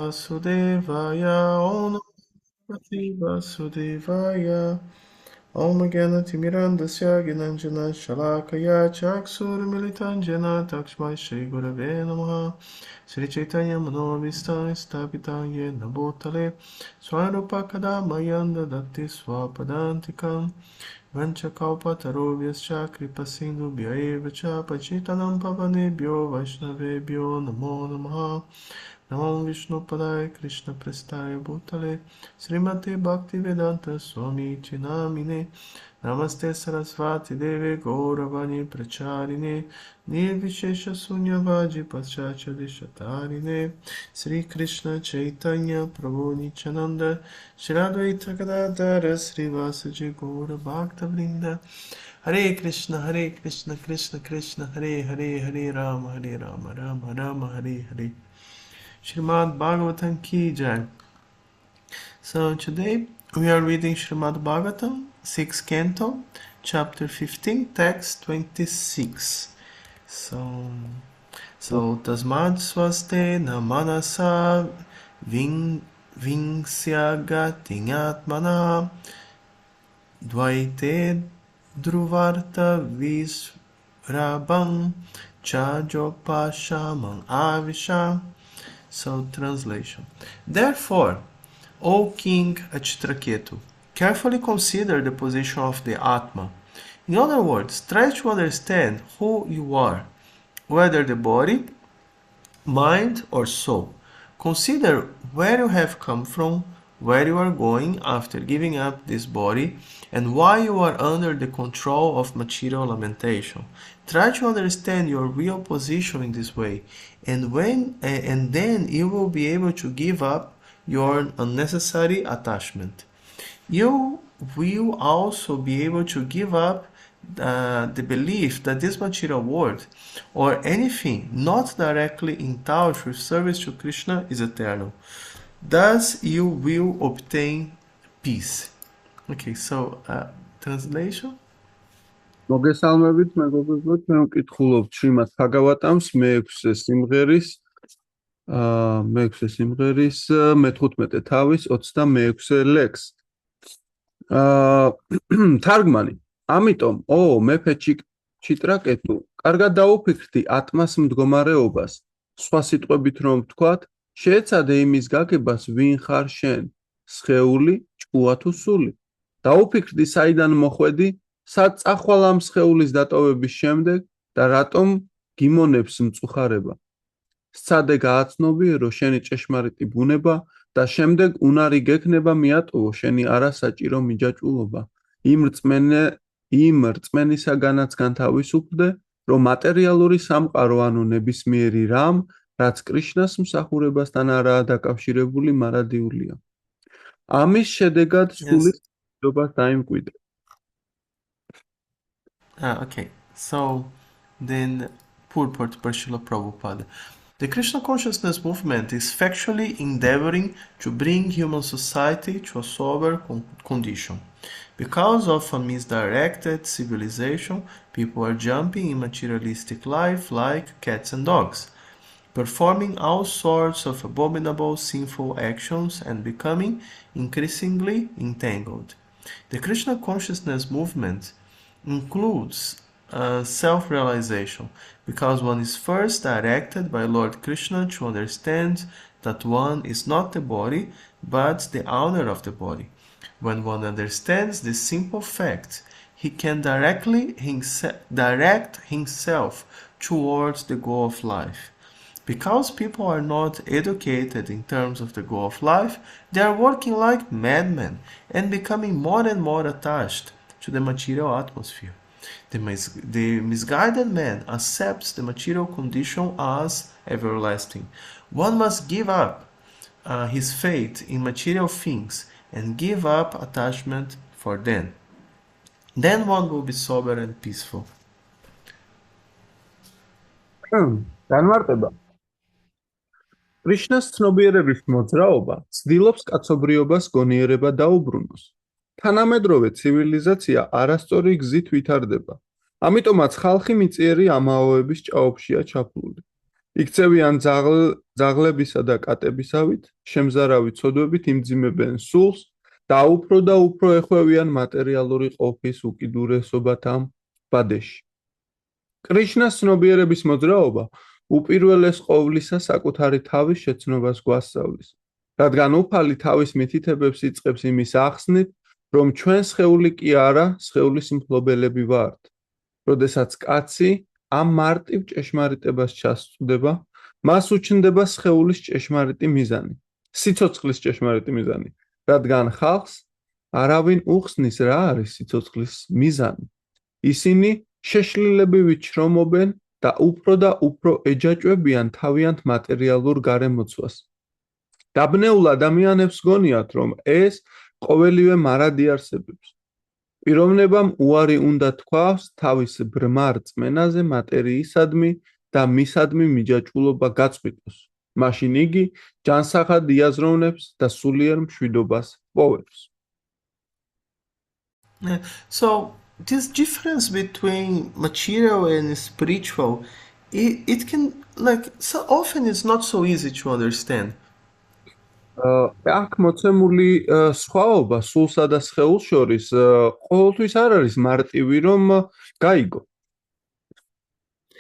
Vasudevaya Om Pati Vasudevaya Om Gyanatimirandasya Ginanjana Shalakaya Chaksurmilitanjana Takshmai Shri Gurave Namaha Sri Chaitanya Manovista Stapita Yena Bhutale Swarupa Kadamayanda Datti Swapadantikam Vanchakalpatarubhyascha Kripasindubhya Cha Pachitanam Pavanebhyo Vaishnavebhyo Namo Namaha Namo Vishnu Padaya Krishna Prestaya Bhutale Srimati Bhaktivedanta Swami Chinamine Namaste Sarasvati Deve Gauravani Pracharine Nirvishesha Sunyavaji Paschacha Dishatarine Sri Krishna Chaitanya Prabhu Nityananda Shri Advaita Gadadhara Srivasaji Gaura Bhakta Vrinda Hare Krishna, Krishna Krishna, Hare Hare, Hare Rama, Rama Rama, Hare Hare. Srimad Bhagavatam Ki Jai. So today we are reading Srimad Bhagavatam, 6th canto, chapter 15, text 26. So Tasmad Swaste Namanasa Vingsyagatiyatmana Dvaite Druvarta Visrabam Chajopashamam Avisha. So, translation. Therefore, O King Achitraketu, carefully consider the position of the Atma. In other words, try to understand who you are, whether the body, mind, or soul. Consider where you have come from, where you are going after giving up this body, and why you are under the control of material lamentation. Try to understand your real position in this way, and then you will be able to give up your unnecessary attachment. You will also be able to give up the belief that this material world or anything not directly in touch with service to Krishna is eternal. Thus you will obtain peace. Okay, so translation. მოგესალმებით მეგობრებო, მე ვკითხულობ შრიმად ბჰაგავატამს მე-6 სიმღერის მე-15 თავის 26 ლექს. თარგმანი. ამიტომ, მეფე ჩიტრაკეტუ, კარგად დაუფიქრდი ატმას მდგომარეობას. სხვა სიტყვებით რომ ვთქვათ, შეეცადე იმის გაგებას, ვინ ხარ შენ, სხეული, ჭკუა თუ სული. დაუფიქრდი საიდან მოხვედი, სად წახვალ ამ სხეულის დატოვების შემდეგ და რატომ გიმონებს მწუხარება. სცადე გააცნობიერო შენი ჭეშმარიტი ბუნება და შემდეგ უნარი გექნება მიატოვო შენი არასაჭირო მიჯაჭვულობა. იმ რწმენისაგანაც განთავისუფლდე, რომ მატერიალური სამყარო ანუ ნებისმიერი რამ, რაც კრიშნას მსახურებასთან არაა დაკავშირებული, მარადიულია. ამის შედეგად სულის მშვიდობას დაიმკვიდრე. Okay, so then purport by Srila Prabhupada. The Krishna consciousness movement is factually endeavoring to bring human society to a sober condition. Because of a misdirected civilization, people are jumping in materialistic life like cats and dogs, performing all sorts of abominable sinful actions and becoming increasingly entangled. The Krishna consciousness movement includes self-realization, because one is first directed by Lord Krishna to understand that one is not the body, but the owner of the body. When one understands this simple fact, he can direct himself towards the goal of life. Because people are not educated in terms of the goal of life, they are working like madmen and becoming more and more attached to the material atmosphere. The misguided man accepts the material condition as everlasting. One must give up his faith in material things and give up attachment for them. Then one will be sober and peaceful. განმარტება. კრიშნას ცნობიერების მოძრაობა ცდილობს კაცობრიობას გონიერება დაუბრუნოს. თანამედროვე ცივილიზაცია არასწორი გზით ვითარდება. ამიტომაც ხალხი მიწიერი ამაოების ჭაობშია ჩაფლული. იქცევიან ძაღლებისა და კატებისავით, შემზარავი ცოდვებით იმძიმებენ სულს და უფრო ეხვევიან მატერიალური ყოფის უკიდურესობათა ბადეში. კრიშნას ცნობიერების მოძრაობა უპირველეს ყოვლისა საკუთარი თავის შეცნობას გვასწავლის, რადგან უფალი თავის მითითებებს იწყებს იმის ახსნით, რომ ჩვენ სხეული კი არა, სხეულის მფლობელები ვართ. როდესაც კაცი ამ მარტივ ჭეშმარიტებას ჩასწვდება, მას უჩნდება სხეულის ჭეშმარიტი მიზანი, სიცოცხლის ჭეშმარიტი მიზანი, რადგან ხალხს არავინ უხსნის რა არის სიცოცხლის მიზანი. ისინი შეშლილებივით შრომობენ და უფრო ეჯაჭვებიან თავიანთ მატერიალურ გარემოცვას. დაბნეულ ადამიანებს გონიათ, რომ ეს ყოველივე მარადი არსებობს. პიროვნებამ უარი უნდა თქვას თავის ბრმა რწმენაზე მატერიისადმი და მისადმი მიჯაჭვულობა გაწყვიტოს. მაშინ იგი ჯანსაღად იაზროვნებს და სულიერ მშვიდობას პოვებს. So this difference between material and spiritual, it can like so often it's not so easy to understand. აქ მოცემული სხვაობა სულსა და სხეულს შორის ყოველთვის არ არის მარტივი, რომ გაიგო.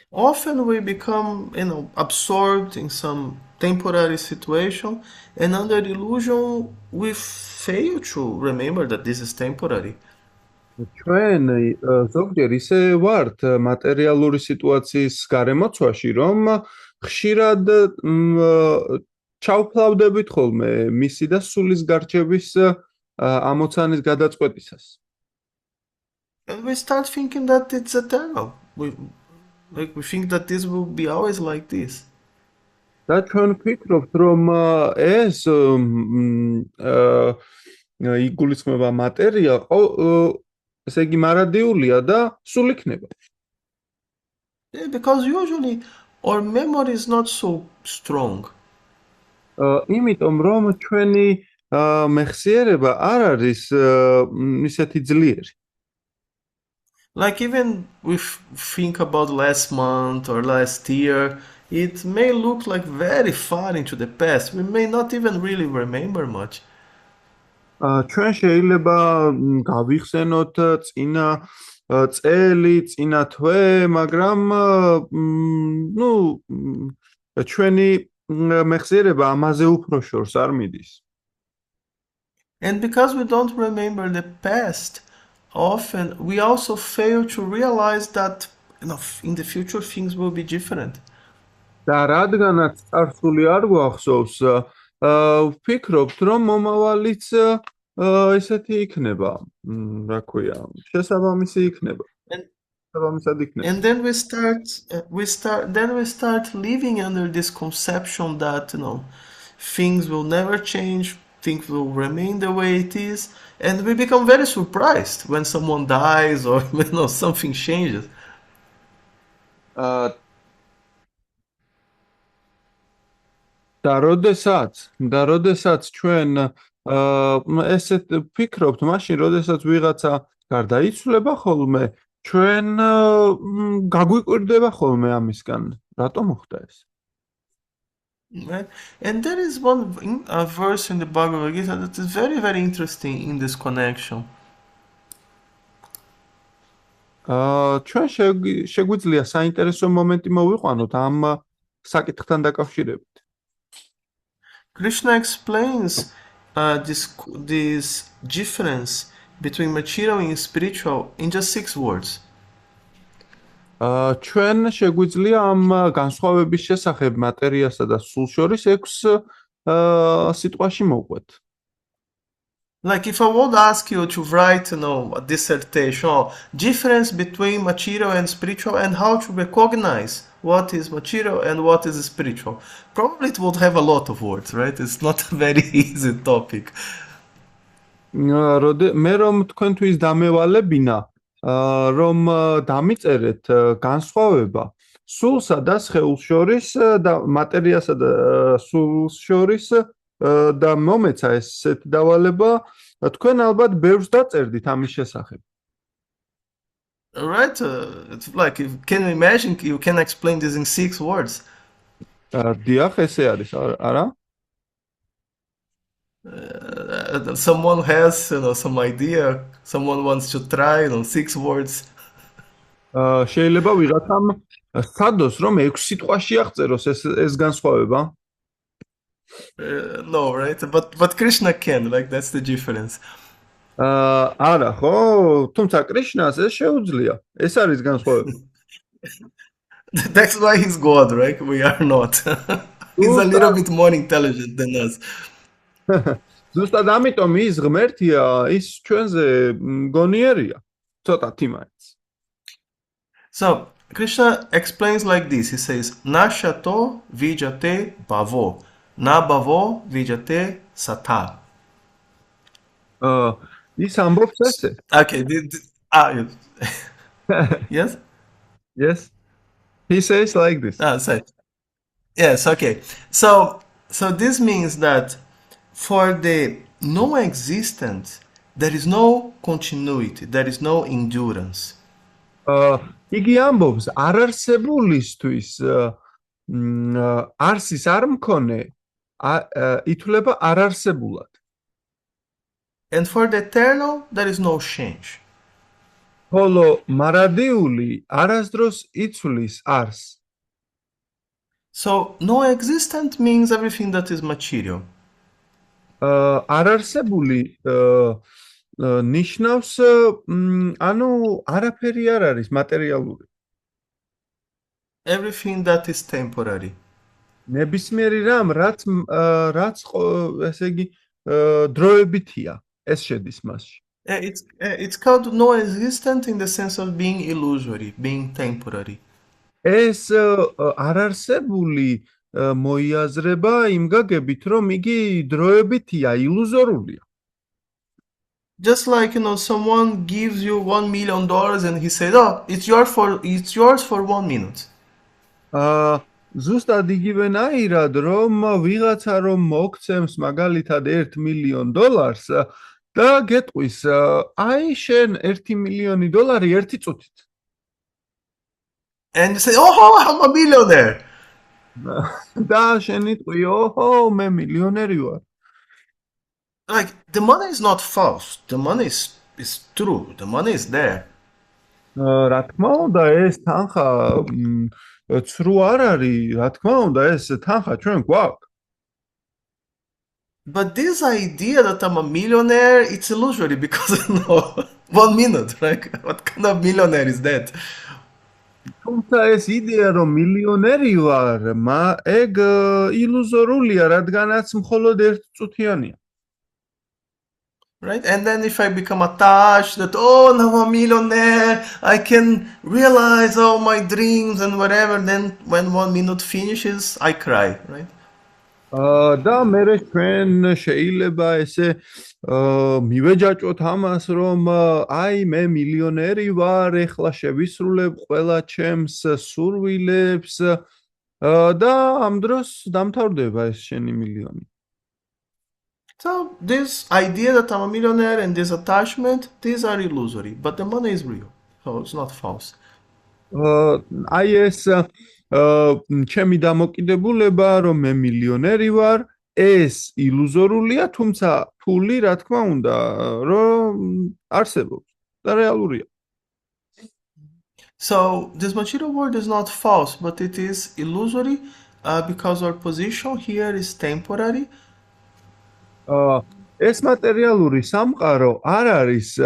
Often we become, absorbed in some temporary situation, and under the illusion we fail to remember that this is temporary. ჩვენ ზოგჯერ ისე ვართ მატერიალური სიტუაციის გარემოცვაში, რომ ხშირად ჩავფლავდებით ხოლმე მისი და სულის გარჩევის ამოცანის გადაწყვეტისას. And we start thinking that it's eternal. We think that this will be always like this. და ჩვენ ვფიქრობთ, რომ ეს იგულისხმება მატერია, ესე იგი მარადიულია და სულ იქნება. Because usually our memory is not so strong. იმიტომ რომ ჩვენი მეხსიერება არ არის ისეთი ძლიერი. Like even we think about last month or last year, it may look like very far into the past. We may not even really remember much. ჩვენ შეიძლება გავიხსენოთ წინა წელი, წინა თვე, მაგრამ ჩვენი მეხსიერება ამაზე უფრო შორს არ მიდის. And because we don't remember the past, often we also fail to realize that in the future things will be different. და რადგანაც წარსული არ გვახსოვს, ვფიქრობთ, რომ მომავალიც ესეთი იქნება, რა ქვია, შესაბამისი იქნება. And then we start living under this conception that things will never change, things will remain the way it is, and we become very surprised when someone dies or something changes. და როდესაც ჩვენ ესეთ ვფიქრობთ, მაშინ როდესაც ვიღაცა გარდაიცვლება ხოლმე, ჩვენ გაგვიკვირდება ხოლმე ამისგან, რატომ მოხდა ეს? Right? And there is one verse in the Bhagavad Gita that is very, very interesting in this connection. ჩვენ შეგვიძლია საინტერესო მომენტი მოვიყვანოთ ამ საკითხთან დაკავშირებით. Krishna explains this difference between material and spiritual in just 6 words. ჩვენ შეგვიძლია ამ განსხვავების შესახებ მატერიასა და სულს შორის 6 სიტყვაში მოვყვეთ. Like if I would ask you to write, a dissertation, difference between material and spiritual and how to recognize what is material and what is spiritual, probably it would have a lot of words, right? It's not a very easy topic. მე რომ თქვენთვის დამევალებინა, რომ დამიწერეთ განსხვავება სულსა და სხეულს შორის და მატერიასა და სულს შორის და მომეცა ესეთი დავალება, თქვენ ალბათ ბევრს დაწერდით ამის შესახებ. Right? It's like, can you imagine you can explain this in 6 words? დიახ, ესე არის, არა? Someone has, some idea. Someone wants to try, 6 words. შეიძლება ვიღაცამ სცადოს, რომ 6 სიტყვაში აღწეროს ეს განსხვავება? No, right? But Krishna can, like that's the difference. არა, ხო? თუმცა კრიშნას ეს შეუძლია. ეს არის განსხვავება. That's why he's God, right? We are not. He's a little bit more intelligent than us. ზუსტად ამიტომ ის ღმერთია, ის ჩვენზე გონიერია. ცოტათი მაინც. So Krishna explains like this. He says, "Na shato vijate bhavo, na bhavo vijate sata." ის ამბობს ესე. Okay. Yes. Yes. He says like this. Sorry. Yes. Okay. So this means that for the non-existent, there is no continuity. There is no endurance. იგი ამბობს არარსებულისთვის არსის არ მქონე ითვლება არარსებულად. And for the eternal, there is no change. ხოლო მარადიული არასდროს იცვლის არს. So non-existent means everything that is material. არარსებული ნიშნავს ანუ არაფერი არ არის მატერიალური. Everything that is temporary. ნებისმიერი რამ რაც ესე იგი დროებითია, ეს შედის მასში. It's called non-existent in the sense of being illusory, being temporary. ეს არარსებული მოიაზრება იმ გაგებით, რომ იგი დროებითია, ილუზორულია. Just like, someone gives you $1 million and he says, "Oh, it's yours for 1 minute." ზუსტად იგივენაირად, რომ ვიღაცა რომ მოგცემს მაგალითად $1 მილიონ და გეტყვის, აი შენ $1 მილიონი ერთი წუთით. And you say, "Oh, I'm a millionaire." და შენ იტყვი, ოჰო, მე მილიონერი ვარ. Like, the money is not false. The money is true. The money is there. რა თქმა უნდა, ეს თანხა ცრუ არ არის, რა თქმა უნდა, ეს თანხა ჩვენ გვაქვს. But this idea that I'm a millionaire, it's illusory because 1 minute, right? What kind of millionaire is that? თუმცა ეს იდეა, რომ მილიონერი ვარ, ეგ ილუზორულია, რადგანაც მხოლოდ 1 წუთიანია. Right? And then if I become attached that, now I'm a millionaire, I can realize all my dreams and whatever, then when 1 minute finishes, I cry, right? და მე ჩვენ შეიძლება ესე მივეჯაჭოთ ამას, რომ აი მე მილიონერი ვარ, ეხლა შევისრულებ ყველა ჩემს სურვილებს და ამ დროს დამთავრდება ეს შენი მილიონი. So this idea that I'm a millionaire and this attachment, these are illusory, but the money is real, so it's not false. აი ეს ჩემი დამოკიდებულება, რომ მე მილიონერი ვარ, ეს ილუზორულია, თუმცა ფული, რა თქმა უნდა, რომ არსებობს და რეალურია. So this material world is not false, but it is illusory because our position here is temporary. ეს მატერიალური სამყარო არ არის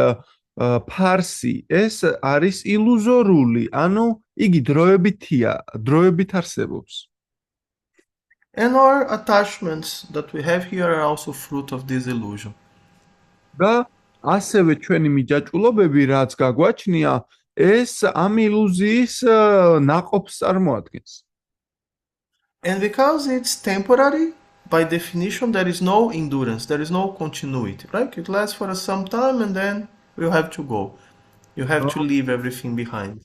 ფარსი, ეს არის ილუზორული, ანუ იგი დროებითია, დროებით არსებობს. And our attachments that we have here are also fruit of this illusion. და ასევე ჩვენი მიჯაჭვულობები, რაც გაგვაჩნია, ეს ამ ილუზიის ნაყოფს წარმოადგენს. And because it's temporary, by definition, there is no endurance, there is no continuity, right? It lasts for some time and then you have to go. You have to leave everything behind.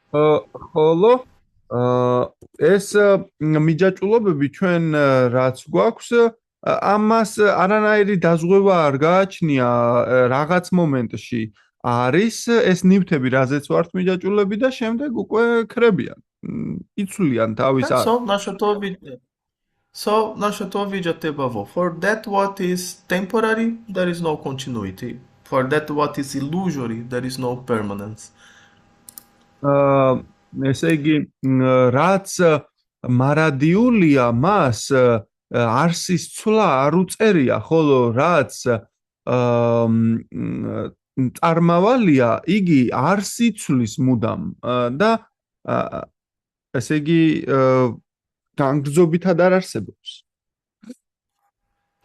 ხოლო ეს მიჯაჭვულობები ჩვენ რაც გვაქვს, ამას არანაირი დაზღვევა არ გააჩნია რაღაც მომენტში. არის ეს ნივთები, რაზეც ვართ მიჯაჭვულები და შემდეგ უკვე ქრებიან. იცვლიან თავის Okay, არ. nasce to vijatevo. For that what is temporary, there is no continuity. For that what is illusory, there is no permanence. აა ესე იგი რაც მარადიულია მას არსის ცვლა არ უწერია, ხოლო რაც წარმავალია, იგი არს იცვლის მუდამ და ესე იგი განგრძობითად არ არსებობს.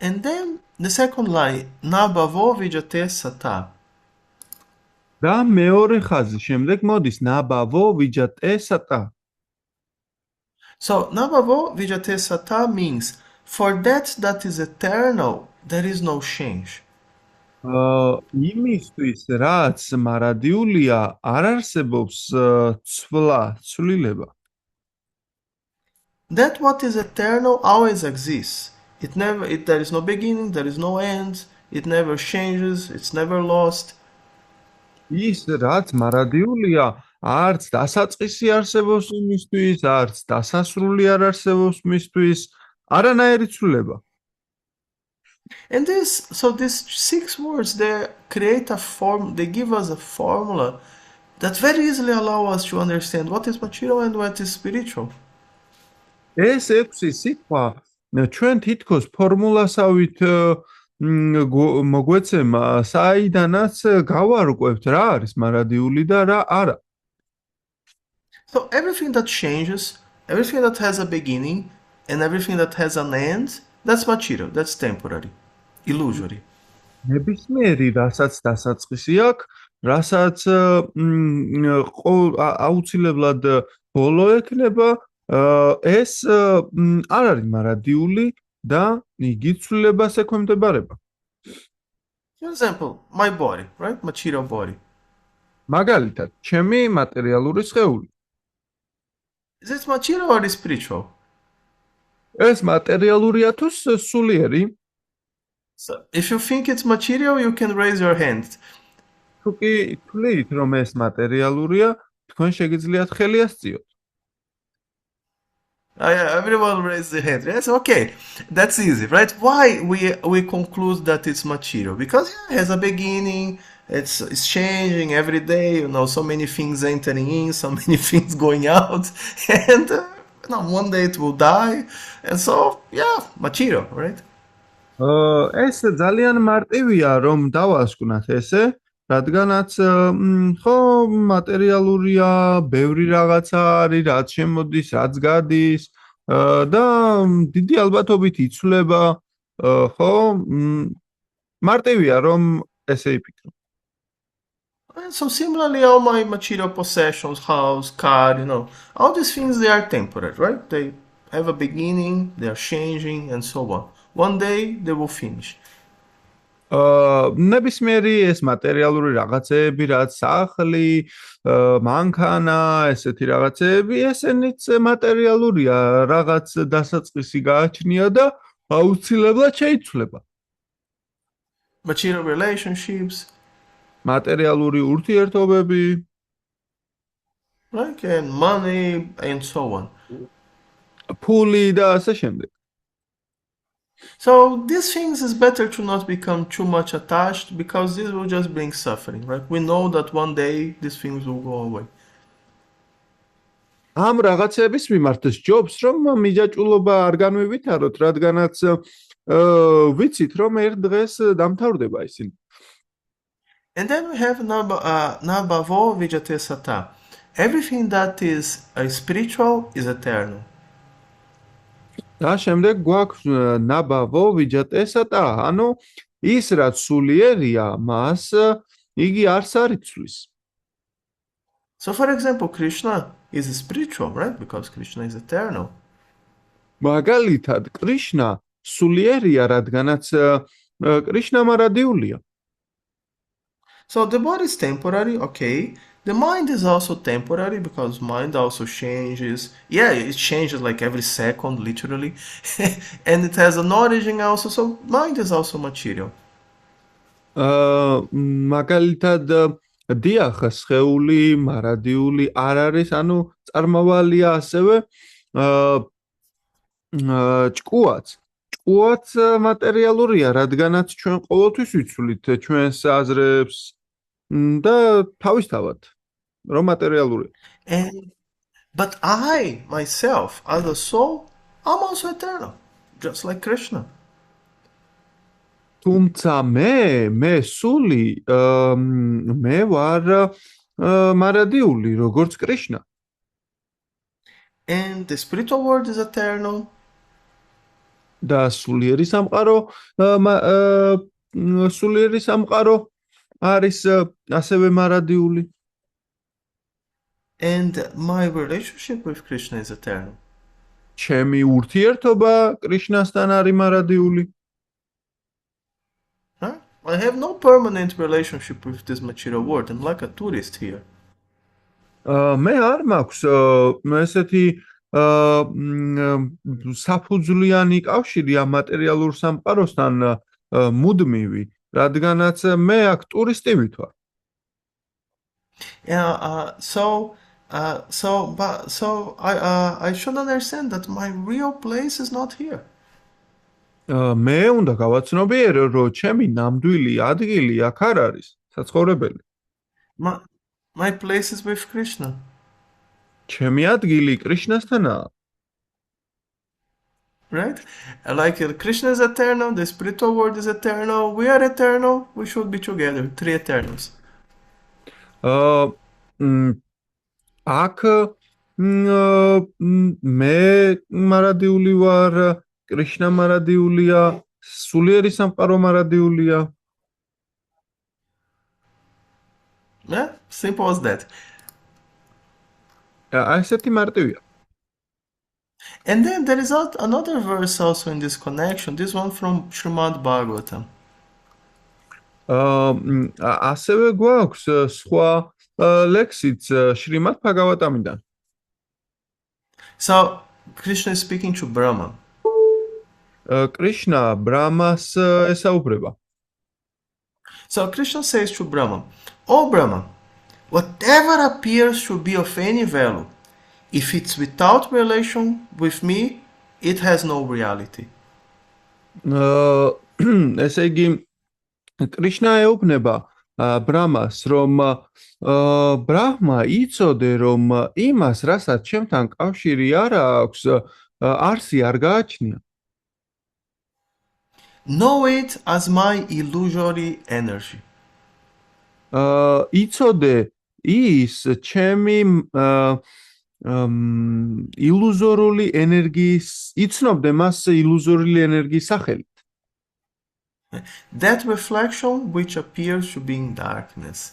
And then the second line, nabavo vijate sata. და მეორე ხაზი შემდეგ მოდის ნაბავო ვიჯატე სატა. So nabavo vijate sata means for that is eternal, there is no change. იმისთვის რაც მარადიულია არ არსებობს ცვლილება. That what is eternal always exists. There is no beginning, there is no end, it never changes, it's never lost. ის რაც მარადიულია არც დასაწყისი არსებობს იმისთვის, არც დასასრული არ არსებობს მისთვის, არანაირი ცვლილება. And these 6 words, they give us a formula that very easily allow us to understand what is material and what is spiritual. ეს 6 სიტყვა ჩვენ თითქოს ფორმულასავით მოგვეცემა, საიდანაც გავარკვევთ რა არის მარადიული და რა არა. So everything that changes, everything that has a beginning, and everything that has an end, that's material, that's temporary, illusory. ნებისმიერი რასაც დასაწყისი აქვს, რასაც აუცილებლად ბოლო ექნება, ეს არ არის მარადიული და იგი ცვლილებას ექვემდებარება. For example, my body, right? Material body. მაგალითად, ჩემი მატერიალური სხეული. Is it material or is spiritual? ეს მატერიალურია თუ სულიერი? So if you think it's material, you can raise your hand. თუ კი თვლით, რომ ეს მატერიალურია, თქვენ შეგიძლიათ ხელი ასწიოთ. Yeah, everyone raise their hand. Yes, okay, that's easy, right? Why we conclude that it's material? Because it has a beginning. It's changing every day. So many things entering in, so many things going out, and one day it will die. And so, yeah, material, right? ეს ძალიან მარტივია რომ დავასკვნათ ესე, რადგანაც ხო მატერიალურია, ბევრი რაღაცა არის, რაც შემოდის, რაც გადის და დიდი ალბათობით იცვლება, ხო მარტივია რომ ესე იფიქრო. And so similarly, all my material possessions, house, car, all these things, they are temporary, right? They have a beginning, they are changing, and so on. One day they will finish. ნებისმიერი ეს მატერიალური რაღაცეები, რაც სახლი, მანქანა, ესეთი რაღაცეები, ესენიც მატერიალურია, რაღაც დასაწყისი გააჩნია და აუცილებლად შეიცვლება. Material relationships, მატერიალური ურთიერთობები, right? And money, and so on. ფული და ასე შემდეგ. So these things is better to not become too much attached because this will just bring suffering, right? We know that one day these things will go away. ამ რაღაცების მიმართ სჯობს რომ მიჯაჭულობა არ განვივითაროთ, რადგანაც ვიცით რომ ერთ დღეს დამთავრდება ისინი. And then we have nabavo vijate sata. Everything that is spiritual is eternal. და შემდეგ გვაქვს ნაბავო ვიჯატე სატა, ანუ ის რაც სულიერია, მას იგი არც არ იცვლის. So for example, Krishna is spiritual, right? Because Krishna is eternal. მაგალითად, კრიშნა სულიერია, რადგანაც კრიშნა მარადიულია. So the body is temporary, okay. The mind is also temporary because mind also changes. Yeah, it changes like every second, literally. And it has an origin also, so mind is also material. მაგალითად, დიახ, სხეული, მარადიული არ არის, ანუ წარმავალია ასევე აა ჭკუაც. ჭკუაც მატერიალურია, რადგანაც ჩვენ ყოველთვის ვიცვლით ჩვენს აზრებს და თავისთავად რომ მატერიალურია. And but I myself, as a soul, I'm also eternal, just like Krishna. თუმცა მე სული მე ვარ მარადიული, როგორც კრიშნა. And the spiritual world is eternal. და სულიერი სამყარო არის ასევე მარადიული. And my relationship with Krishna is eternal. ჩემი ურთიერთობა კრიშნასთან არის მარადიული. Huh? I have no permanent relationship with this material world. I'm like a tourist here. მე არ მაქვს ესეთი საფუძვლიანი კავშირი ამ მატერიალურ სამყაროსთან მუდმივი, რადგანაც მე აქ ტურისტი ვითვარ. Yeah. I should understand that my real place is not here. მე უნდა გავაცნობიერო, რომ ჩემი ნამდვილი ადგილი აქ არ არის, საცხოვრებელი. My place is with Krishna. ჩემი ადგილი კრიშნასთანაა. Right? Like Krishna is eternal, the spiritual world is eternal, we are eternal, we should be together, three eternals. აქ მე მარადიული ვარ, კრიშნა მარადიულია, სულიერი სამყარო მარადიულია. Yeah, simple as that. ესეთი მარტივია. And then there is another verse also in this connection, this one from Srimad Bhagavatam. ასევე გვაქვს სხვა ლექსიც შრიმად ბჰაგავატამიდან. So Krishna is speaking to Brahma. კრიშნა ბრამას ესაუბრება. So Krishna says to Brahma, "Oh Brahma, whatever appears to be of any value, if it's without relation with me, it has no reality." ესე იგი კრიშნა ეუბნება ბრამას, რომ ბრაჰმა იცოდე, რომ იმას, რასაც ჩემთან კავშირი არ აქვს, არსი არ გააჩნია. Know it as my illusory energy. იცოდე ის ჩემი ილუზორული ენერგიის, იცნობდე მას ილუზორული ენერგიის სახელით. That reflection which appears to be in darkness.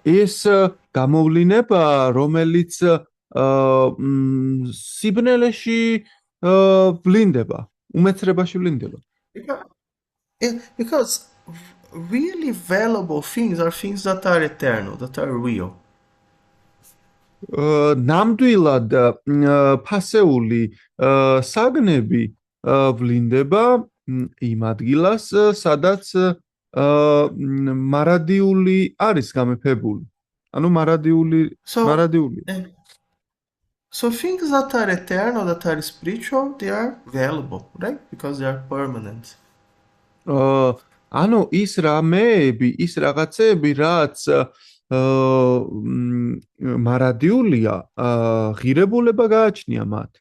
ეს გამოვლინება, რომელიც სიბნელეში ვლინდება, უმეცრებაში ვლინდება. Because really valuable things are things that are eternal, that are real. ნამდვილად ფასეული საგნები ვლინდება იმ ადგილას, სადაც მარადიული არის გამეფებული. ანუ მარადიული. So things that are eternal, that are spiritual, they are valuable, right? Because they are permanent. ანუ ის რამეები, ის რაღაცეები, რაც მარადიულია, ღირებულება გააჩნია მათ.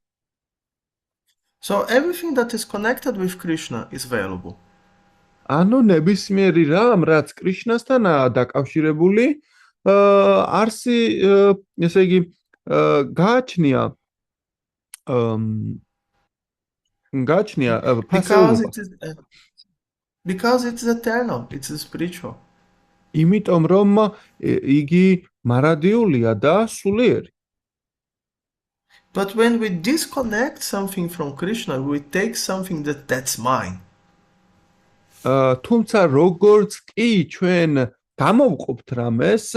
So everything that is connected with Krishna is valuable. ანუ ნებისმიერი რამ, რაც კრიშნასთანაა დაკავშირებული, არსი, ესე იგი, გააჩნია ფასეულობა. Because it is eternal, it is spiritual. იმიტომ რომ იგი მარადიულია და სულიერი. But when we disconnect something from Krishna, we take something that's mine. თუმცა როგორც კი ჩვენ გამოვყოფთ რამეს,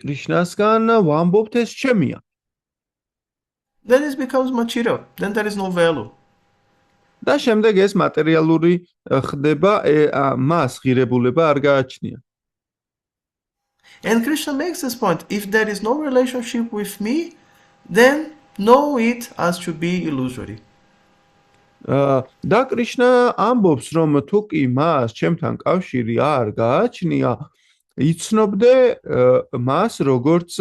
კრიშნასგან ვამბობთ ეს ჩემია. Then it becomes material. Then there is no value. და შემდეგ ეს მატერიალური ხდება, მას ღირებულება არ გააჩნია. And Krishna makes this point. If there is no relationship with me, then know it as to be illusory. და კრიშნა ამბობს, რომ თუ კი მას ჩემთან კავშირი არ გააჩნია, იცნობდე მას როგორც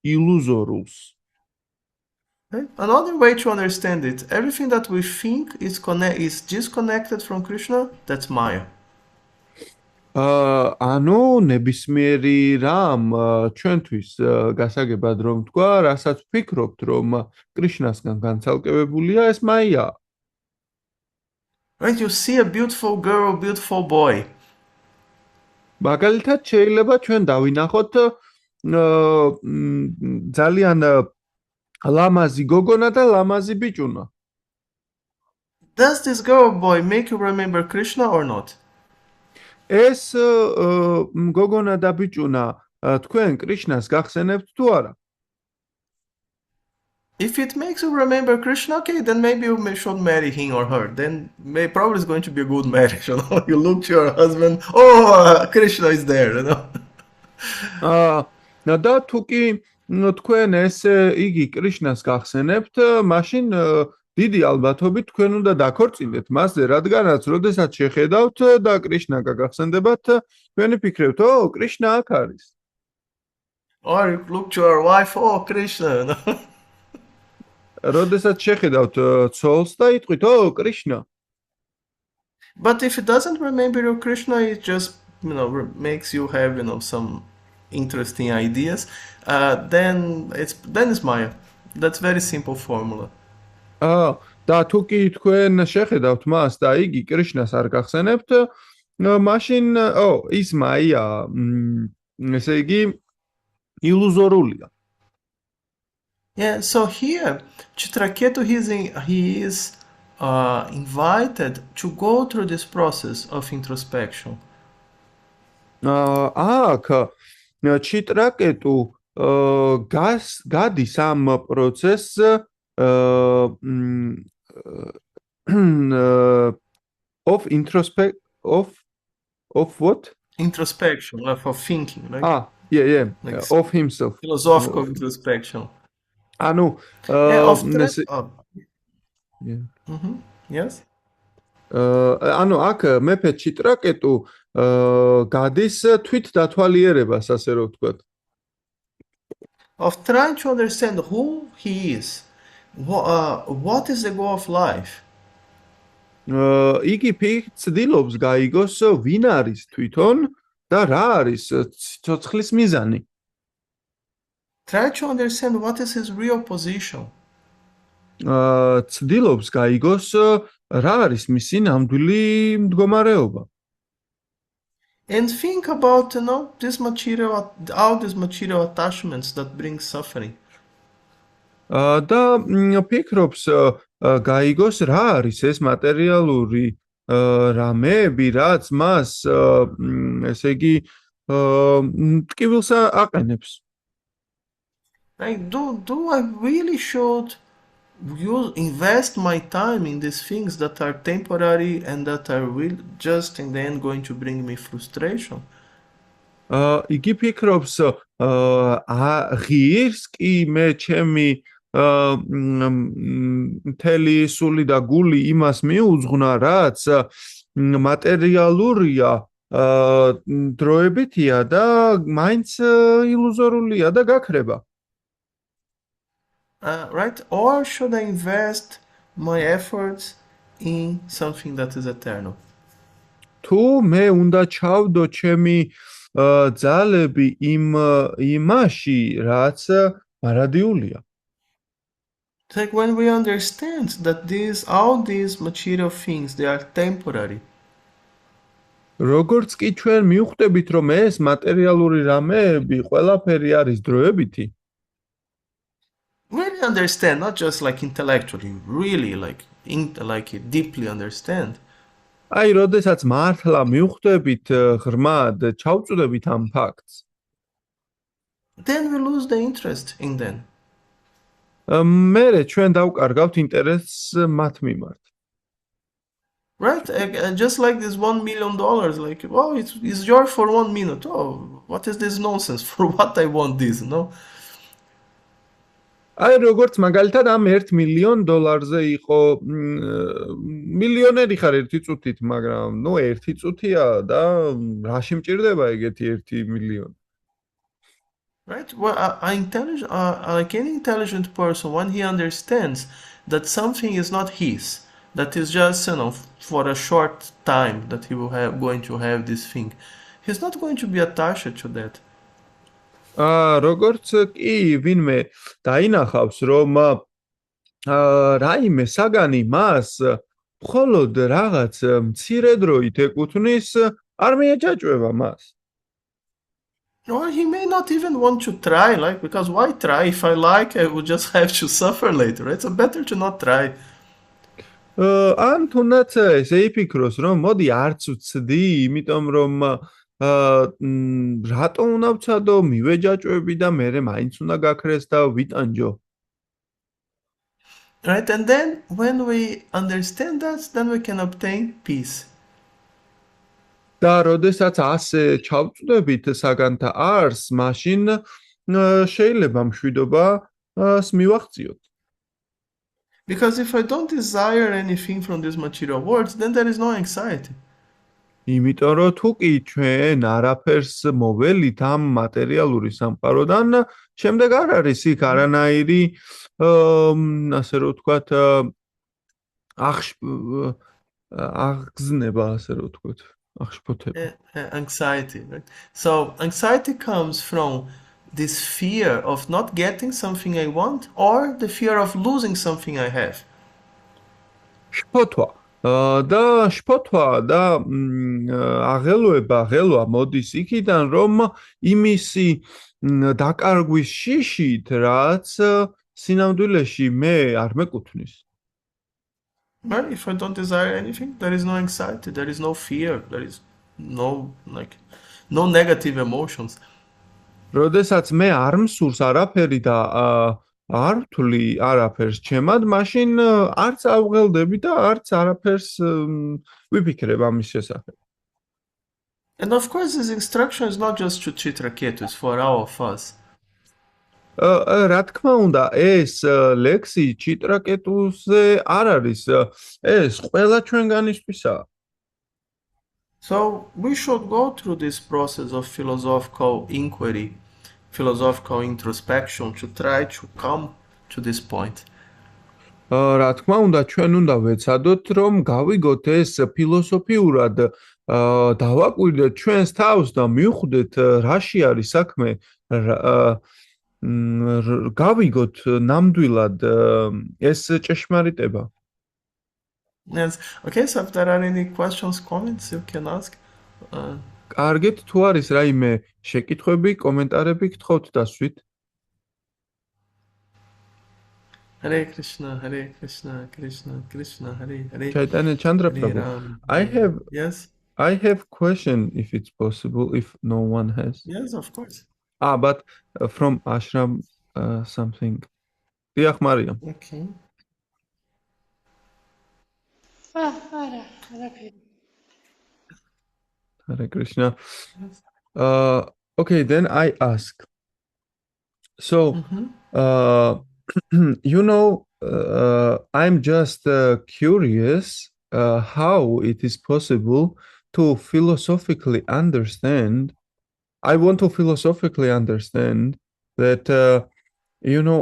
ილუზორულს. Right? Another way to understand it, everything that we think is disconnected from Krishna, that's Maya. ანუ ნებისმიერი რამ ჩვენთვის გასაგებად რომ თქვა, რასაც ვფიქრობთ, რომ კრიშნასგან განცალკევებულია, ეს მაია. Right? You see a beautiful girl, beautiful boy. მაგალითად შეიძლება ჩვენ დავინახოთ ძალიან ლამაზი გოგონა და ლამაზი ბიჭუნა. Does this girl or boy make you remember Krishna or not? ეს გოგონა და ბიჭუნა თქვენ კრიშნას გახსენებთ თუ არა? If it makes you remember Krishna, okay, then maybe you should marry him or her. Then probably it's going to be a good marriage. You know, you look to your husband, oh, Krishna is there. You know. და თუ კი თქვენ ეს იგი კრიშნას გახსენებთ, მაშინ დიდი ალბათობით თქვენ უნდა დაქორწინდეთ მასზე, რადგანაც როდესაც შეხედავთ და კრიშნა გაგახსენდებათ, თქვენი ფიქრებთ, ო, კრიშნა აქ არის. Or you look to your wife, oh, Krishna. You know. როდესაც შეხედავთ ცოლს და იტყვით, ო, კრიშნა. But if it doesn't remember you Krishna, it just makes you have some interesting ideas. Then it's Maya. That's very simple formula. და თუ კი თქვენ შეხედავთ მას და იგი კრიშნას არ გახსენებთ, მაშინ ის მაია, ესე იგი ილუზორულია. Yeah, so here Chitraketu he is invited to go through this process of introspection. აქ ჩიტრაკეტუ გადის ამ პროცესს of what? Introspection, of thinking, right? Yeah, Like of himself. Philosophical introspection. ანუ Yes. ანუ აქ მეფე ჩიტრაკეტუ გადის თვით დათვალიერებას, ასე რომ ვთქვათ. Of trying to understand who he is. What is the goal of life? იგი ცდილობს გაიგოს ვინ არის თვითონ და რა არის ცოცხლის მიზანი. Try to understand what is his real position. ცდილობს გაიგოს რა არის მისი ნამდვილი მდგომარეობა. And think about all these material attachments that bring suffering. და ფიქრობს გაიგოს რა არის ეს მატერიალური რამეები, რაც მას ესე იგი ტკივილს აყენებს. Like, do I really should invest my time in these things that are temporary and that are really just in the end going to bring me frustration? იგი ფიქრობს ღირს კი მე ჩემი მთელი სული და გული იმას მიუძღვნა, რაც მატერიალურია, დროებითია და მაინც ილუზორულია და გაქრება. Right? Or should I invest my efforts in something that is eternal? თუ მე უნდა ჩავდო ჩემი ძალები იმაში, რაც მარადიულია. It's like when we understand that all these material things, they are temporary. როგორც კი ჩვენ მივხვდებით, რომ ეს მატერიალური რამეები ყველაფერი არის დროებითი. Really understand, not just like intellectually, really like deeply understand. აი, როდესაც მართლა მივხვდებით ღრმად, ჩავწვდებით ამ ფაქტს. Then we lose the interest in them. მერე ჩვენ დავკარგავთ ინტერესს მათ მიმართ. Right? Just like this $1 million, like, oh, it's yours for 1 minute. Oh, what is this nonsense? For what I want this, no? აი როგორც მაგალითად ამ 1 მილიონ დოლარზე იყო მილიონერი ხარ ერთი წუთით, მაგრამ ნუ ერთი წუთია და რაში მჭირდება ეგეთი 1 მილიონი? Right? Well, like any intelligent person, when he understands that something is not his, that is just, for a short time that he will have going to have this thing, he's not going to be attached to that. როგორც კი ვინმე დაინახავს, რომ რაიმე საგანი მას მხოლოდ რაღაც მცირე დროით ეკუთვნის, არ მიეჯაჭვება მას. Or he may not even want to try, like, because why try? If I like, I will just have to suffer later, right? So better to not try. ან თუნდაც ესე იფიქროს, რომ მოდი არც ვცდი, იმიტომ რომ რატო უნდა ვცადო, მივეჯაჭვები და მერე მაინც უნდა გაქრეს და ვიტანჯო. Right? And then when we understand that, then we can obtain peace. და როდესაც ასე ჩავწვდებით საგანთა არს, მაშინ შეიძლება მშვიდობა მივაღწიოთ. Because if I don't desire anything from this material world, then there is no anxiety. იმიტომ რომ თუ კი ჩვენ არაფერს მოველით ამ მატერიალური სამყაროდან, შემდეგ არ არის იქ არანაირი ასე რომ ვთქვათ აღგზნება, ასე რომ ვთქვათ, აღშფოთება. Anxiety, right? So anxiety comes from this fear of not getting something I want or the fear of losing something I have. შფოთვა და შფოთვა და აღელვა მოდის იქიდან, რომ იმისი დაკარგვის შიშით, რაც სინამდვილეში მე არ მეკუთვნის. Right? If I don't desire anything, there is no anxiety, there is no fear, there is no negative emotions. როდესაც მე არ მსურს არაფერი და არ ვთვლი არაფერს ჩემად, მაშინ არც ავღელდები და არც არაფერს ვიფიქრებ ამის შესახებ. And of course, this instruction is not just to Chitraketu, it's for all of us. რა თქმა უნდა, ეს ლექსი ჩიტრაკეტუზე არ არის, ეს ყველა ჩვენგანისთვისაა. So we should go through this process of philosophical inquiry, philosophical introspection to try to come to this point. რა თქმა უნდა, ჩვენ უნდა ვეცადოთ, რომ გავიგოთ ეს ფილოსოფიურად დავაკვირდეთ ჩვენს თავს და მივხვდეთ რაში არის საქმე, გავიგოთ ნამდვილად ეს ჭეშმარიტება. Yes. Okay, so if there are any questions, comments, you can ask. კარგით, თუ არის რაიმე შეკითხვები, კომენტარები, გთხოვთ დასვით. Hare Krishna, Krishna Krishna, Hare Hare. Chaitanya Chandra Prabhu, Yes. I have question if it's possible, if no one has. Yes, of course. But from ashram something. Diakh Mariam. Okay. Hare Krishna. Okay, then I ask. So, I'm just curious how it is possible to philosophically understand. I want to philosophically understand that,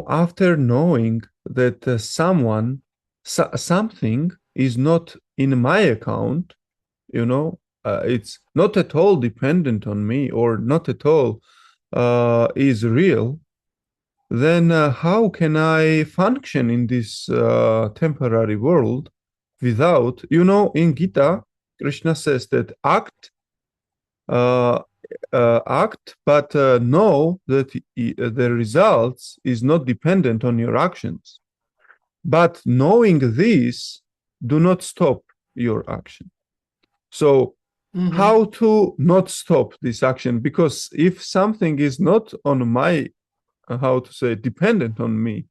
after knowing that something is not in my account, it's not at all dependent on me or not at all is real, then how can I function in this temporary world without, in Gita, Krishna says that act, but know that the results is not dependent on your actions. But knowing this, do not stop your action. So how to not stop this action? Because if something is not on my, dependent on me,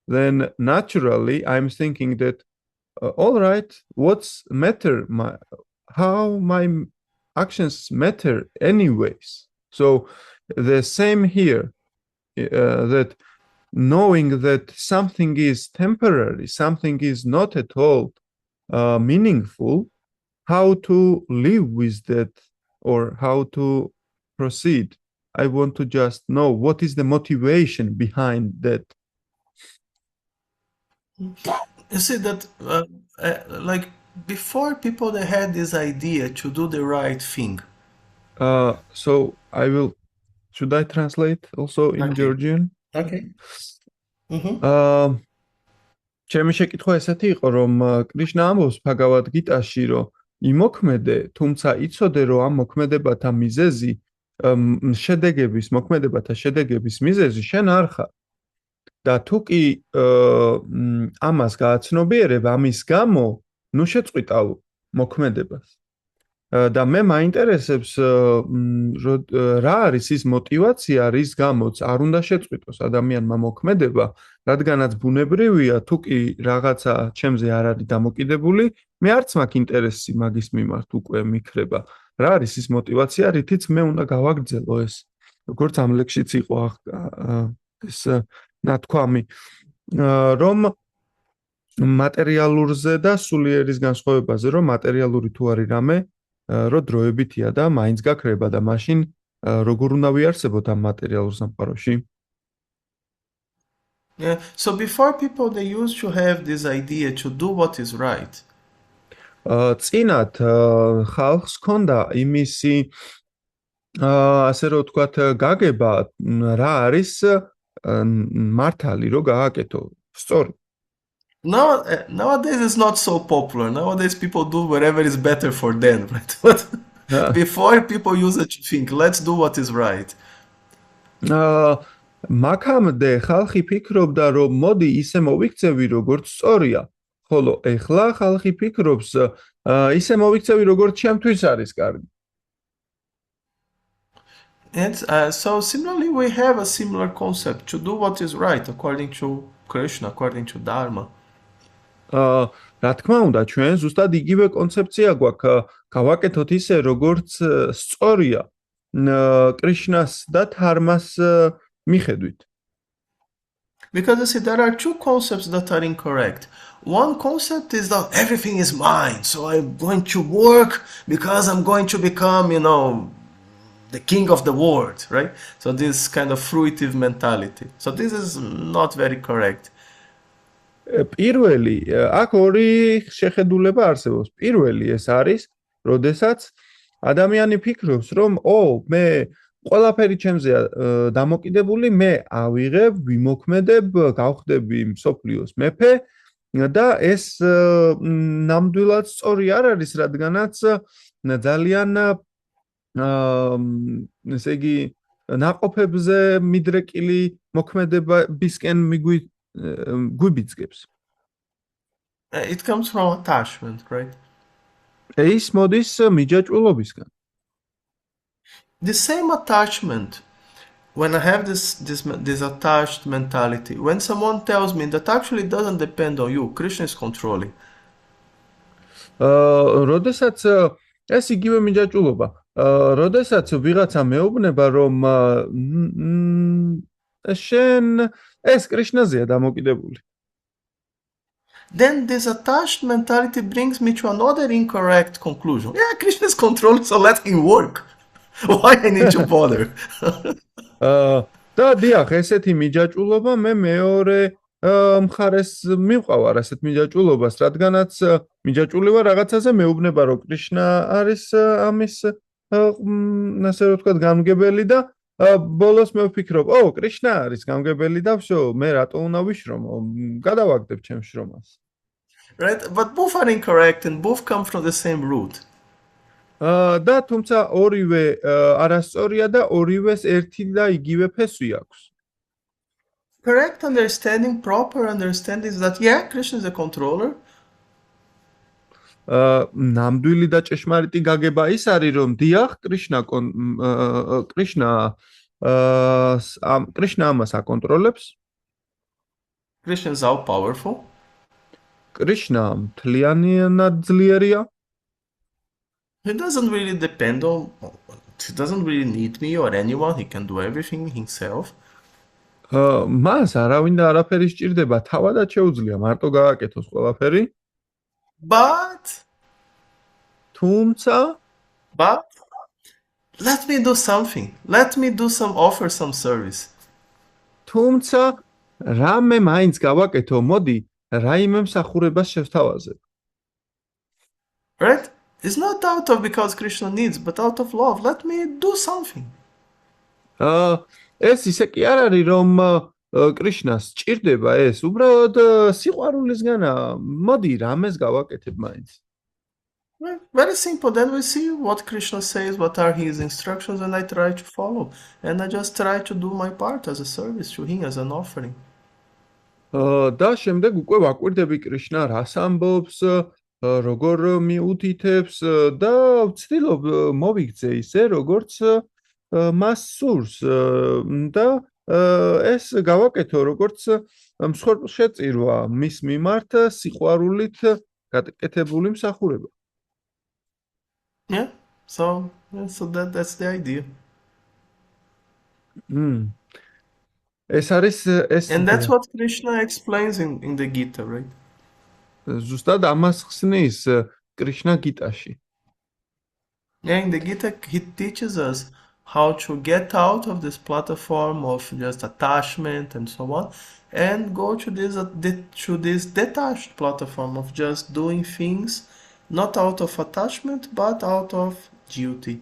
then naturally I'm thinking that, All right, what's matter? How my actions matter anyways. So the same here, that knowing that something is temporary, something is not at all meaningful, how to live with that or how to proceed. I want to just know what is the motivation behind that. You see that, like before, people they had this idea to do the right thing. So I will. Should I translate also in Okay. Georgian? Okay. Mhm. ჩემი შეკითხვა ესეთი იყო, რომ კრიშნა ამბობს ფაგავად გიტაში, რომ იმოქმედე, თუმცა იცოდე, რომ ამ მოქმედებათა მიზეზი, შედეგების, მოქმედებათა შედეგების მიზეზი შენ არ ხარ. და თუ კი ამას გააცნობიერებ, ამის გამო, ნუ შეწყვიტავ მოქმედებას. და მე მაინტერესებს რა არის ის მოტივაცია, რის გამოც არ უნდა შეწყვიტოს ადამიანმა მოქმედება, რადგანაც ბუნებრივია, თუ კი რაღაცა ჩემზე არ არის დამოკიდებული, მე არც მაქვს ინტერესი მაგის მიმართ უკვე მიქრება. რა არის ის მოტივაცია, რითიც მე უნდა გავაგრძელო ეს. როგორც ამ ლექსშიც იყო ეს ნათქვამი, რომ მატერიალურზე და სულიერის განსხვავებაზე, რომ მატერიალური თუ არის რამე, რო დროებითია და მაინც გაქრება და მაშინ როგორ უნდა ვიარსებოთ ამ მატერიალურ სამყაროში? Yeah. So before, people they used to have this idea to do what is right. წინათ ხალხს ჰქონდა იმისი ასე რომ ვთქვათ გაგება რა არის მართალი რო გააკეთო სწორი. Nowadays it's not so popular. Nowadays people do whatever is better for them, right? But before, people used to think, let's do what is right. მაგამდე ხალხი ფიქრობდა, რომ მოდი ისე მოვიქცევი, როგორც სწორია, ხოლო ეხლა ხალხი ფიქრობს, ისე მოვიქცევი, როგორც ჩემთვის არის კარგი. And so similarly, we have a similar concept to do what is right according to Krishna, according to Dharma. რა თქმა უნდა, ჩვენ ზუსტად იგივე კონცეფცია გვაქვს, გავაკეთოთ ისე, როგორც სწორია კრიშნას და ධარმას მიხედვით. Because you see, there are two concepts that are incorrect. One concept is that everything is mine, so I'm going to work because I'm going to become, the king of the world, right? So this kind of fruitive mentality. So this is not very correct. პირველი, აქ ორი შეხედულება არსებობს. პირველი ეს არის, როდესაც ადამიანი ფიქრობს, რომ მე ყველაფერი ჩემზეა დამოკიდებული, მე ავიღებ, ვიმოქმედებ, გავხდები მსოფლიოს მეფე და ეს ნამდვილად სწორი არ არის, რადგანაც ძალიან ესე იგი ნაყოფებზე მიდრეკილი მოქმედებისკენ გვიბიძგებს. It comes from attachment, right? ეს მოდის მიჯაჭვულობისგან. The same attachment, when I have this attached mentality, when someone tells me that actually doesn't depend on you, Krishna is controlling. როდესაც ეს იგივე მიჯაჭვულობა, როდესაც ვიღაცა მეუბნება, რომ შენ ეს კრიშნაზეა დამოკიდებული. Then this attached mentality brings me to another incorrect conclusion. Yeah, Krishna is controlling, so let him work. Why I need to bother? და დიახ, ესეთი მიჯაჭვულობა მე მეორე მხარეს მივყავარ ასეთ მიჯაჭვულობას, რადგანაც მიჯაჭვული ვარ რაღაცაზე მეუბნება, რომ კრიშნა არის ამის ასე რომ ვთქვათ გამგებელი და ბოლოს მე ვფიქრობ, კრიშნა არის გამგებელი და всё, მე რატო უნდა ვიშრომო? გადავაგდებ ჩემ შრომას. Right? But both are incorrect and both come from the same root. და თუმცა ორივე არასწორია და ორივეს ერთი და იგივე ფესვი აქვს. Correct understanding, proper understanding is that, yeah, Krishna is a controller. ნამდვილი და ჭეშმარიტი გაგება ის არის, რომ დიახ, კრიშნა ამას აკონტროლებს. Krishna is all powerful. კრიშნა მთლიანად ძლიერია? He doesn't really depend on, he doesn't really need me or anyone. He can do everything himself. მას არავინ და არაფერი სჭირდება, თავადაც შეუძლია მარტო გააკეთოს ყველაფერი. But, თუმცა, let me do something. Let me do offer some service. თუმცა რამე მაინც გავაკეთო, მოდი, რაიმე მსახურებას შევთავაზებ. Right? It's not out of because Krishna needs, but out of love. Let me do something. ეს ისე კი არ არის, რომ კრიშნას სჭირდება ეს, უბრალოდ სიყვარულისგანაა. მოდი, რამეს გავაკეთებ მაინც. Right? Very simple. Then we see what Krishna says, what are his instructions, and I try to follow. And I just try to do my part as a service to him, as an offering. და შემდეგ უკვე ვაკვირდები კრიშნა რას ამბობს, როგორ მიუთითებს და ვცდილობ მოვიქცე ისე, როგორც მას სურს და ეს გავაკეთო, როგორც მსხვერპლ შეწირვა მის მიმართ სიყვარულით გაკეთებული მსახურება. Yeah. So that's the idea. ეს არის ეს And that's what Krishna explains in the Gita, right? ზუსტად ამას ხსნის კრიშნა გიტაში. Yeah, in the Gita, he teaches us how to get out of this platform of just attachment and so on, and go to this detached platform of just doing things not out of attachment but out of duty.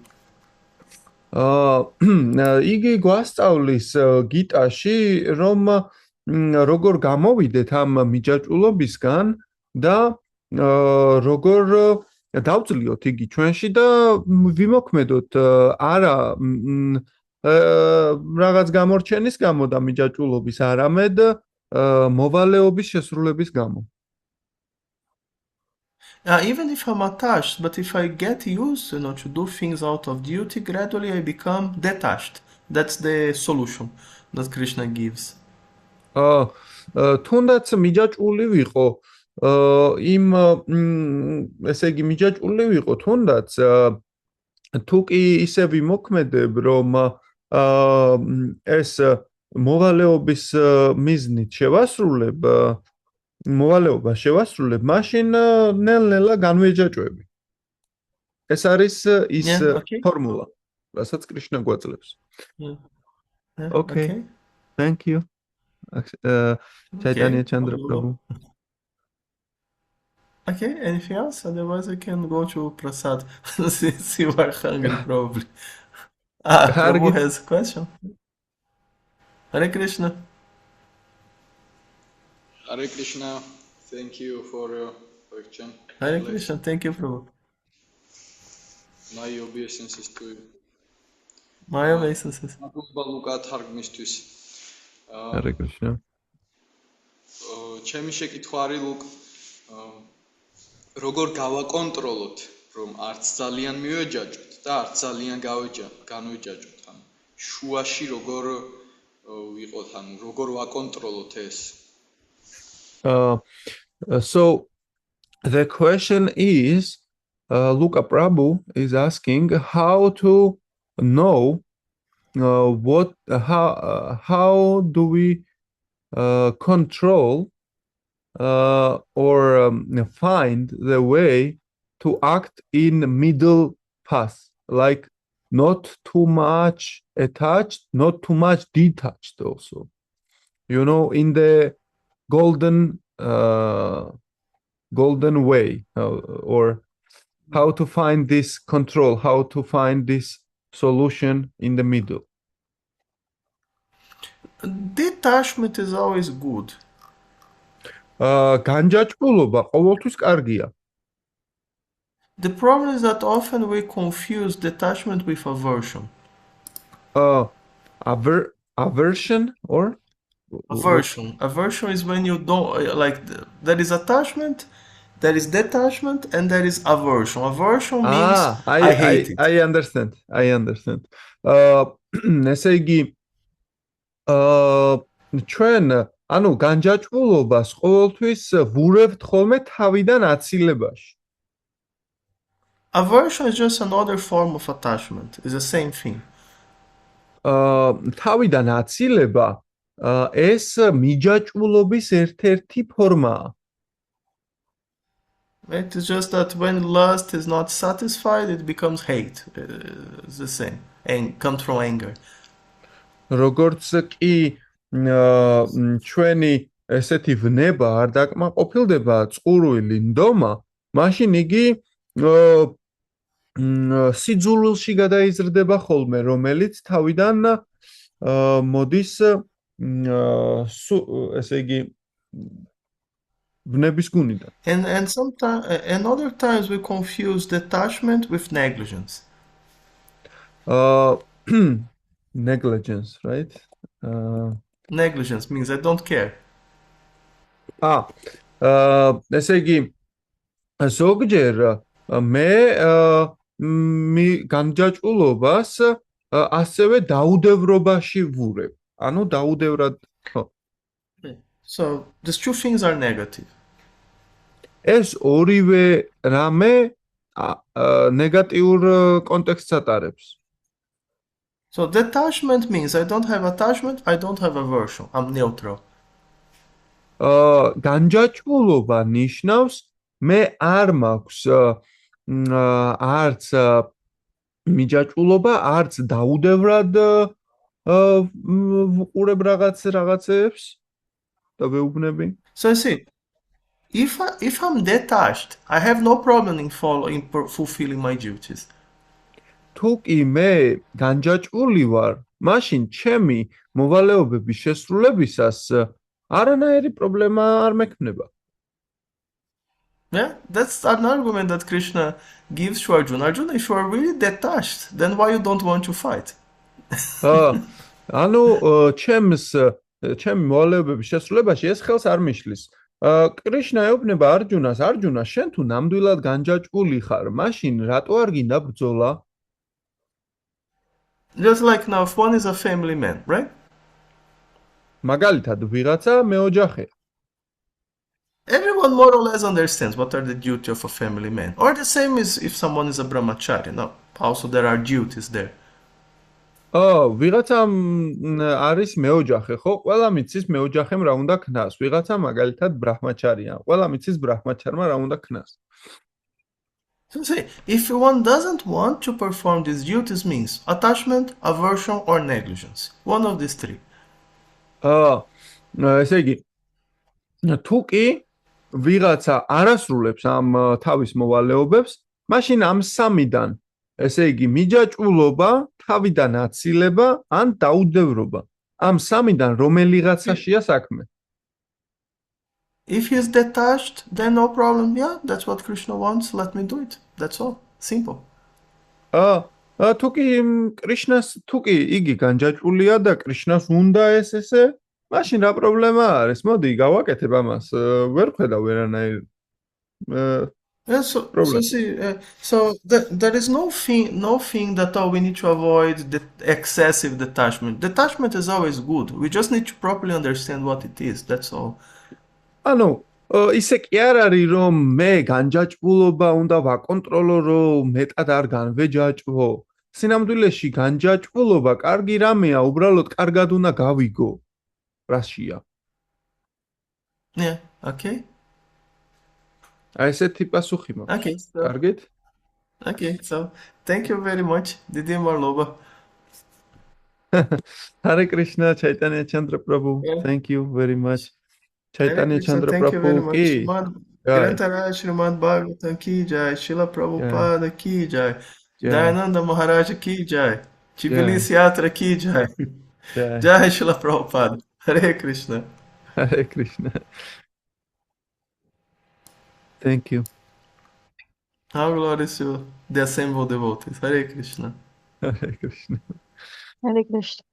იგი გვასწავლის გიტაში, რომ როგორ გამოვიდეთ ამ მიჯაჭვულობისგან და როგორ დავწლიოთ იგი ჩვენში და ვიმოქმედოთ არა რაღაც გამორჩენის გამო და მიჯაჭვულობის, არამედ მოვალეობის შესრულების გამო. Even if I'm attached, but if I get used, to do things out of duty, gradually I become detached. That's the solution that Krishna gives. თუნდაც მიჯაჭვული ვიყო, იმ ესე იგი მიჯაჭვული ვიყო, თუნდაც თუ კი ისე ვიმოქმედებ, რომ ეს მოვალეობის მიზნით შევასრულებ, მოვალეობა შევასრულებ, მაშინ ნელ-ნელა განვეჯაჭვები. ეს არის ის ფორმულა, რასაც კრიშნა გვაძლევს. Okay. Thank you. Chaitanya Chandra Prabhu. Okay, anything else? Otherwise, we can go to Prasad since you are hungry, probably. Prabhu has a question. Hare Krishna. Hare Krishna. Thank you for your question. Hare Krishna. Thank you, Prabhu. My obeisances to you. My obeisances. Hare Krishna. ჩემი შეკითხვა არის ლუკ როგორ გავაკონტროლოთ რომ არც ძალიან მივეჯაჭვთ და არც ძალიან განვეჯაჭვთ ანუ შუაში როგორ ვიყოთ ანუ როგორ ვაკონტროლოთ ეს So the question is Luka Prabhu is asking how to know how do we control or find the way to act in middle path, like not too much attached, not too much detached also. In the golden way, or how to find this control, how to find this solution in the middle. Detachment is always good. განჯაჭვულობა ყოველთვის კარგია. The problem is that often we confuse detachment with aversion. Aversion or? Aversion. Aversion is when you don't like. There is attachment, there is detachment, and there is aversion. Aversion means I hate it. I understand. ესე იგი ჩვენ ანუ განჯაჭვულობას ყოველთვის ვურევთ ხოლმე თავიდან აცილებაში. Aversion is just another form of attachment. It's the same thing. თავიდან აცილება ეს მიჯაჭვულობის ერთ-ერთი ფორმაა. Right? It's just that when lust is not satisfied, it becomes hate. It's the same. And comes from anger. როგორც კი ჩვენი ესეთი ვნება არ დაკმაყოფილდება წყურვილი ნდომა, მაშინ იგი სიძულვილში გადაიზრდება ხოლმე, რომელიც თავიდან მოდის ესე იგი ვნების გუნიდან. And sometimes, and other times we confuse detachment with negligence. Negligence, right? Negligence means I don't care. ესე იგი ზოგჯერ მე განჯაჭვულობას ასევე დაუდევრობაში ვურებ. ანუ დაუდევრად, ხო. So these two things are negative. ეს ორივე რამე ნეგატიურ კონტექსტს ატარებს. So detachment means I don't have attachment, I don't have aversion. I'm neutral. განჯაჭვულობა ნიშნავს მე არ მაქვს არც მიჯაჭვულობა, არც დაუდევრად ვუყურებ რაღაცეებს და ვეუბნები. So you see, if I'm detached, I have no problem in fulfilling my duties. თუ კი მე განჯაჭვული ვარ, მაშინ ჩემი მოვალეობების შესრულებისას არანაირი პრობლემა არ მექმნება. Yeah, that's an argument that Krishna gives to Arjuna. Arjuna, if you are really detached, then why you don't want to fight? ანუ ჩემი მოვალეობების შესრულებაში ეს ხელს არ მიშლის. კრიშნა ეუბნება არჯუნას, არჯუნა, შენ თუ ნამდვილად განჯაჭვული ხარ, მაშინ რატო არ გინდა ბრძოლა? Just like now, if one is a family man, right? მაგალითად, ვიღაცა მეოჯახე. Everyone more or less understands what are the duties of a family man. Or the same is if someone is a brahmachari. No, also there are duties there. ვიღაცა არის მეოჯახე, ხო? ყველა მიცის მეოჯახემ რა უნდა ქნას. ვიღაცა მაგალითად ბრაჰმაჩარია. ყველა მიცის ბრაჰმაჩარმა რა უნდა ქნას. So say, if one doesn't want to perform these duties means attachment, aversion, or negligence. One of these three. ესე იგი, თუ კი ვიღაცა არასრულებს ამ თავის მოვალეობებს, მაშინ ამ სამიდან, ესე იგი, მიჯაჭვულობა, თავიდან აცილება, ან დაუდევრობა. ამ სამიდან რომელიღაცაშია საქმე. If he is detached, then no problem. Yeah, that's what Krishna wants. Let me do it. That's all. Simple. თუ კი კრიშნას, თუ კი იგი განჯაჭვულია და კრიშნას უნდა ესე, მაშინ რა პრობლემა არის? მოდი, გავაკეთებ ამას. ვერ ხედავ ვერანაირ Yeah, so there is no thing that we need to avoid the excessive detachment. Detachment is always good. We just need to properly understand what it is. That's all. ანუ ისე კი არ არის რომ მე განჯაჭვულობა უნდა ვაკონტროლო რომ მეტად არ განვეჯაჭვო. სინამდვილეში განჯაჭვულობა კარგი რამეა, უბრალოდ კარგად უნდა გავიგო. რაშია? Yeah, okay. ესეთი პასუხი მაქვს. Okay. კარგით? Okay, so thank you very much. Didi Marloba. Hare Krishna, Chaitanya Chandra Prabhu. Yeah. Thank you very much. Hare Chaitanya Krishna, Chandra thank you very Prabhu much. ki. Grantaraj Srimad Bhagavatam ki jai, Srila Prabhupada ki jai, Jai. Dayananda Maharaj ki jai, Tbilisi Yatra ki jai, Jai. Jai Srila Prabhupada. Hare Krishna. Hare Krishna. Thank you. How glorious to the assembled devotees. Hare Krishna. Hare Krishna. Hare Krishna.